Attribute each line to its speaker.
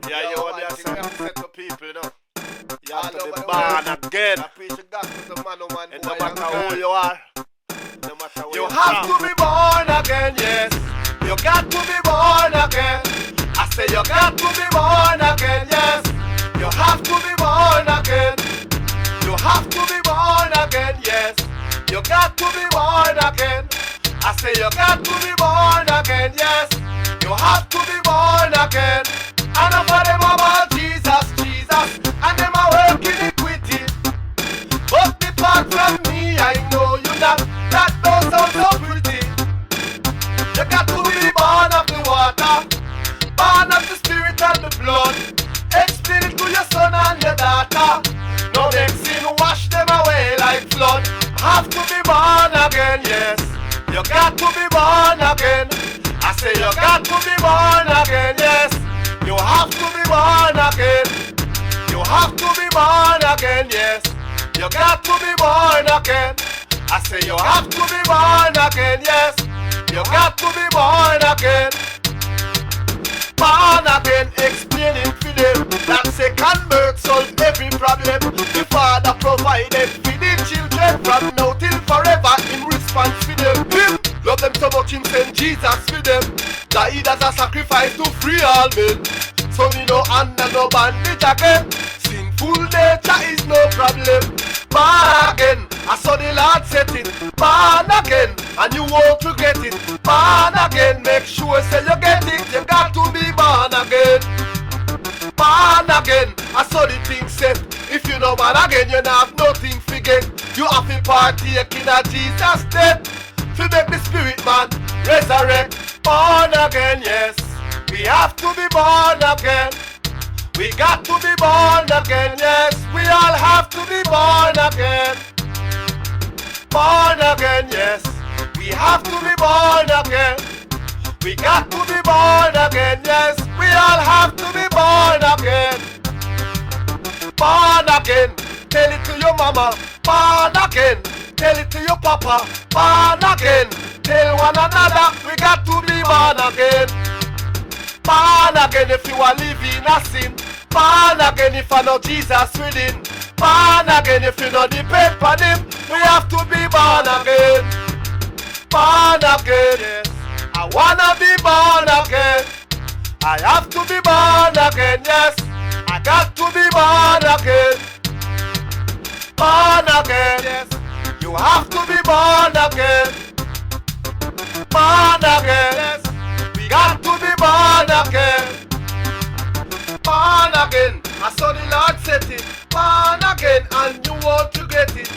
Speaker 1: Yeah, you
Speaker 2: Yo,
Speaker 1: want
Speaker 2: I
Speaker 1: to
Speaker 2: think I
Speaker 1: say
Speaker 2: said to people, you know.
Speaker 1: you have
Speaker 2: All
Speaker 1: to
Speaker 2: over
Speaker 1: be
Speaker 2: the
Speaker 1: born
Speaker 2: world.
Speaker 1: again.
Speaker 2: I preach the gospel to man, oh man,
Speaker 1: And
Speaker 2: boy,
Speaker 1: no matter
Speaker 2: and
Speaker 1: who
Speaker 2: girl.
Speaker 1: you are, no matter where
Speaker 2: You
Speaker 1: you
Speaker 2: have to be born again, yes. You got to be born again. I say you got to be born again, yes. You have to be born again. You have to be born again, yes. You got to be born again. I say you got to be born again, yes. You have to be born again. And of them about Jesus, Jesus, and them are working iniquity. But depart from me, I know you not. That don't sound so pretty. You got to be born of the water, born of the spirit and the blood. Explain it to your son and your daughter. No make sin wash them away like flood. Have to be born again, yes. You got to be born again. I say you got to be born again, yes. You have to be born again. You have to be born again, yes. You got to be born again. I say you have to be born again, yes. You got to be born again. Born again, explaining for them that second birth solve every problem. The Father provided for the children from now till forever in response for them. Him love them so much, him send Jesus for them. Died as a sacrifice to free all men. So we no under no bandage again. Sinful nature is no problem. Born again, I saw the Lord set it. Born again, and you won't regret it. Born again, make sure say you get it. You got to be born again. Born again, I saw the thing set. If you know born again, you don't have nothing forget. You have to partake in a Jesus death. To make the spirit man resurrect. Born again, yes. We have to be born again. We got to be born again, yes. We all have to be born again. Born again, yes. We have to be born again. We got to be born again, yes. We all have to be born again. Born again. Tell it to your mama. Born again. Tell it to your papa. Born again. Tell one another we got to be born again. Born again if you are living a sin. Born again if I know Jesus within. Born again if you know depend on him. We have to be born again. Born again, yes. I wanna be born again. I have to be born again, yes. I got to be born again. Born again, yes. You have to be born again. Born again, yes. We got to be born again. Born again, I saw the Lord set it. Born again, and you want to get it.